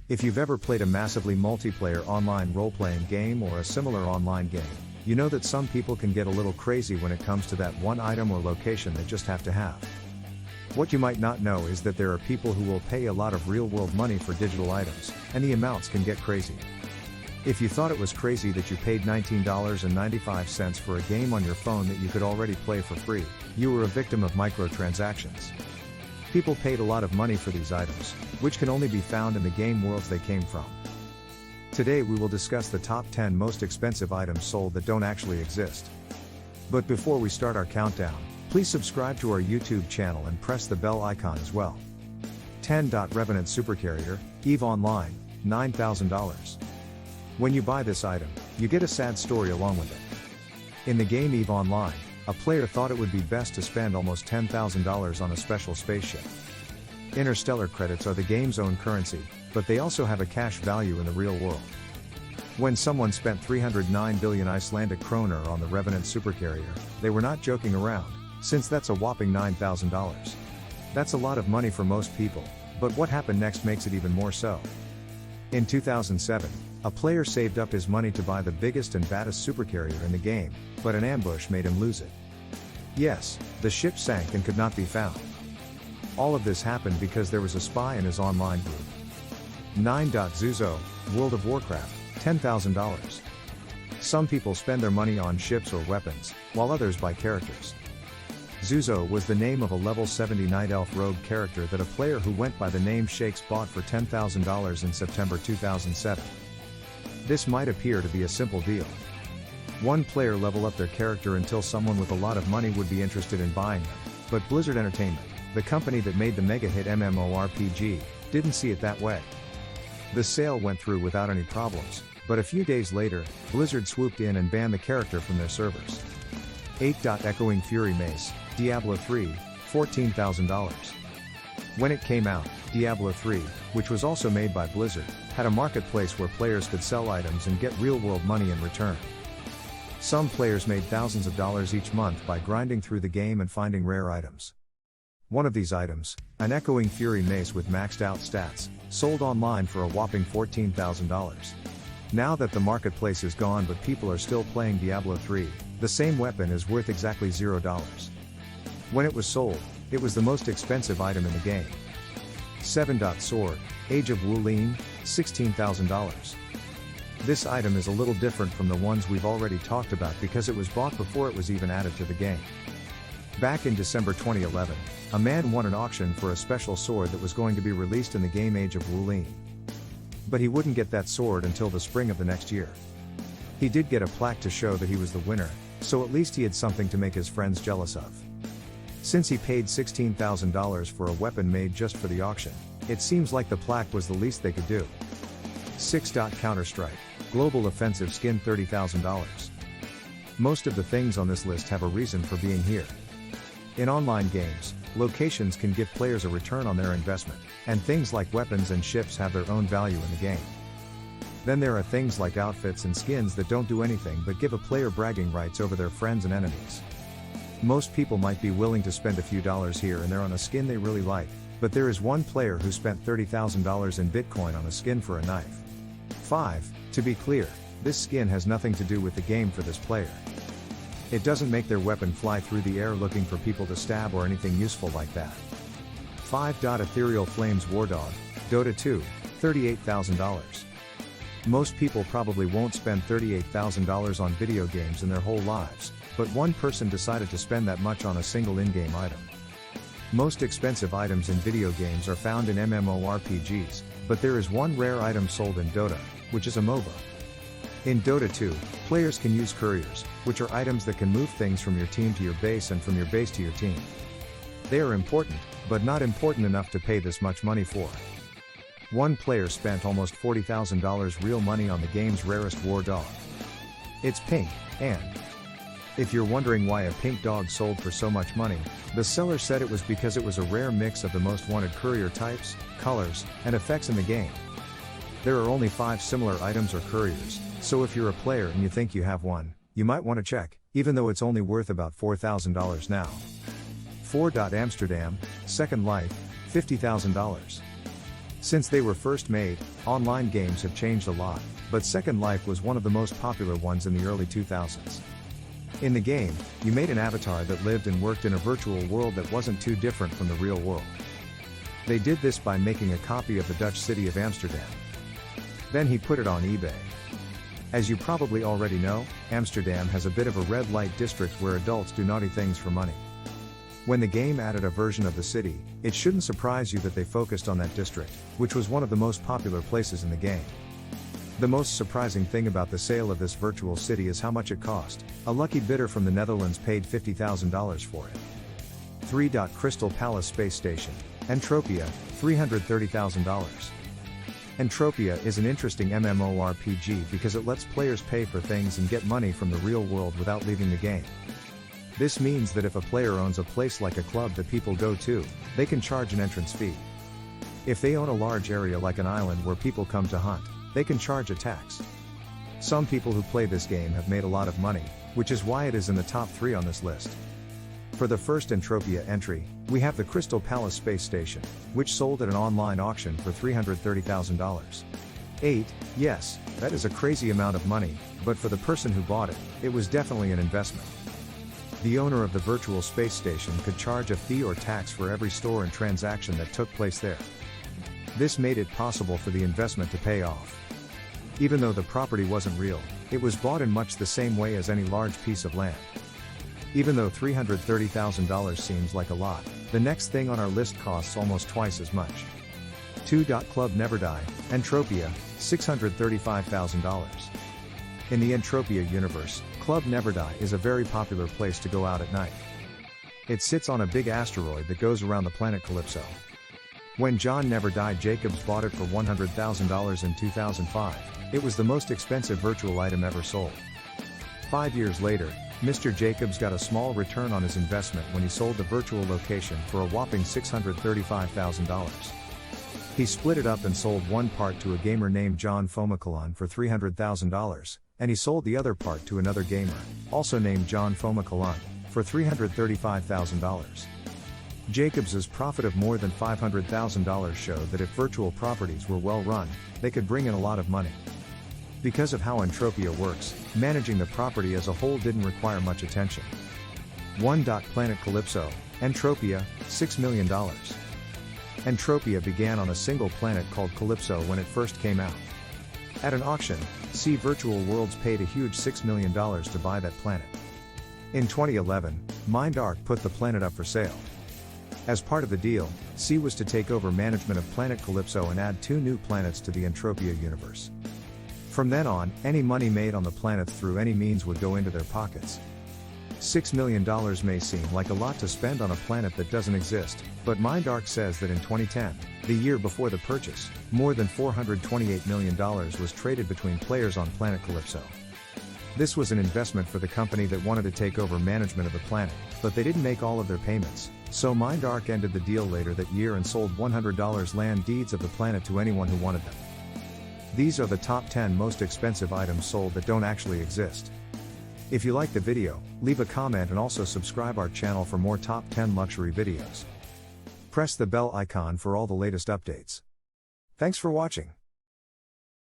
If you've ever played a massively multiplayer online role-playing game or a similar online game, you know that some people can get a little crazy when it comes to that one item or location they just have to have. What you might not know is that there are people who will pay a lot of real-world money for digital items, and the amounts can get crazy. If you thought it was crazy that you paid $19.95 for a game on your phone that you could already play for free, you were a victim of microtransactions. People paid a lot of money for these items, which can only be found in the game worlds they came from. Today we will discuss the top 10 most expensive items sold that don't actually exist. But before we start our countdown, please subscribe to our YouTube channel and press the bell icon as well. 10. Revenant Supercarrier, EVE Online, $9,000. When you buy this item, you get a sad story along with it. In the game EVE Online, a player thought it would be best to spend almost $10,000 on a special spaceship. Interstellar credits are the game's own currency, but they also have a cash value in the real world. When someone spent 309 billion Icelandic kroner on the Revenant Supercarrier, they were not joking around, since that's a whopping $9,000. That's a lot of money for most people, but what happened next makes it even more so. In 2007, a player saved up his money to buy the biggest and baddest supercarrier in the game, but an ambush made him lose it. Yes, the ship sank and could not be found. All of this happened because there was a spy in his online group. 9. Zuzo, World of Warcraft, $10,000. Some people spend their money on ships or weapons, while others buy characters. Zuzo was the name of a level 70 Night Elf rogue character that a player who went by the name Shakes bought for $10,000 in September 2007. This might appear to be a simple deal. One player level up their character until someone with a lot of money would be interested in buying them, but Blizzard Entertainment, the company that made the mega hit MMORPG, didn't see it that way. The sale went through without any problems, but a few days later, Blizzard swooped in and banned the character from their servers. 8. Echoing Fury Mace, Diablo 3, $14,000. When it came out, Diablo 3, which was also made by Blizzard, had a marketplace where players could sell items and get real-world money in return. Some players made thousands of dollars each month by grinding through the game and finding rare items. One of these items, an Echoing Fury Mace with maxed out stats, sold online for a whopping $14,000. Now that the marketplace is gone but people are still playing Diablo 3, the same weapon is worth exactly $0. When it was sold, it was the most expensive item in the game. 7. Sword, Age of Wulin, $16,000. This item is a little different from the ones we've already talked about because it was bought before it was even added to the game. Back in December 2011, a man won an auction for a special sword that was going to be released in the game Age of Wulin. But he wouldn't get that sword until the spring of the next year. He did get a plaque to show that he was the winner, so at least he had something to make his friends jealous of. Since he paid $16,000 for a weapon made just for the auction, it seems like the plaque was the least they could do. 6. Counter-Strike, Global Offensive Skin, $30,000. Most of the things on this list have a reason for being here. In online games, locations can give players a return on their investment, and things like weapons and ships have their own value in the game. Then there are things like outfits and skins that don't do anything but give a player bragging rights over their friends and enemies. Most people might be willing to spend a few dollars here and there on a skin they really like, but there is one player who spent $30,000 in Bitcoin on a skin for a knife. 5. To be clear, this skin has nothing to do with the game for this player. It doesn't make their weapon fly through the air looking for people to stab or anything useful like that. 5. Ethereal Flames War Dog, Dota 2, $38,000. Most people probably won't spend $38,000 on video games in their whole lives, but one person decided to spend that much on a single in-game item. Most expensive items in video games are found in MMORPGs, but there is one rare item sold in Dota, which is a MOBA. In Dota 2, players can use couriers, which are items that can move things from your team to your base and from your base to your team. They are important, but not important enough to pay this much money for. One player spent almost $40,000 real money on the game's rarest war dog. It's pink, and if you're wondering why a pink dog sold for so much money, the seller said it was because it was a rare mix of the most wanted courier types, colors, and effects in the game. There are only 5 similar items or couriers, so if you're a player and you think you have one, you might want to check, even though it's only worth about $4,000 now. 4. Amsterdam, Second Life, $50,000. Since they were first made, online games have changed a lot, but Second Life was one of the most popular ones in the early 2000s. In the game, you made an avatar that lived and worked in a virtual world that wasn't too different from the real world. They did this by making a copy of the Dutch city of Amsterdam. Then he put it on eBay. As you probably already know, Amsterdam has a bit of a red light district where adults do naughty things for money. When the game added a version of the city, it shouldn't surprise you that they focused on that district, which was one of the most popular places in the game. The most surprising thing about the sale of this virtual city is how much it cost. A lucky bidder from the Netherlands paid $50,000 for it. 3. Crystal Palace Space Station, Entropia, $330,000. Entropia is an interesting MMORPG because it lets players pay for things and get money from the real world without leaving the game. This means that if a player owns a place like a club that people go to, they can charge an entrance fee. If they own a large area like an island where people come to hunt, they can charge a tax. Some people who play this game have made a lot of money, which is why it is in the top 3 on this list. For the first Entropia entry, we have the Crystal Palace Space Station, which sold at an online auction for $330,000. 8. Yes, that is a crazy amount of money, but for the person who bought it, it was definitely an investment. The owner of the virtual space station could charge a fee or tax for every store and transaction that took place there. This made it possible for the investment to pay off. Even though the property wasn't real, it was bought in much the same way as any large piece of land. Even though $330,000 seems like a lot, the next thing on our list costs almost twice as much. 2. Club Never Die, Entropia, $635,000. In the Entropia universe, Club Never Die is a very popular place to go out at night. It sits on a big asteroid that goes around the planet Calypso. When John Never Die Jacobs bought it for $100,000 in 2005, it was the most expensive virtual item ever sold. 5 years later, Mr. Jacobs got a small return on his investment when he sold the virtual location for a whopping $635,000. He split it up and sold one part to a gamer named John Fomakalon for $300,000, and he sold the other part to another gamer, also named John Fomakalon, for $335,000. Jacobs's profit of more than $500,000 showed that if virtual properties were well run, they could bring in a lot of money. Because of how Entropia works, managing the property as a whole didn't require much attention. 1. Planet Calypso, Entropia, $6 million. Entropia began on a single planet called Calypso when it first came out. At an auction, C Virtual Worlds paid a huge $6 million to buy that planet. In 2011, MindArc put the planet up for sale. As part of the deal, C was to take over management of Planet Calypso and add 2 new planets to the Entropia universe. From then on, any money made on the planets through any means would go into their pockets. $6 million may seem like a lot to spend on a planet that doesn't exist, but MindArc says that in 2010, the year before the purchase, more than $428 million was traded between players on Planet Calypso. This was an investment for the company that wanted to take over management of the planet, but they didn't make all of their payments, so MindArc ended the deal later that year and sold $100 land deeds of the planet to anyone who wanted them. These are the top 10 most expensive items sold that don't actually exist. If you like the video, leave a comment and also subscribe our channel for more top 10 luxury videos. Press the bell icon for all the latest updates. Thanks for watching.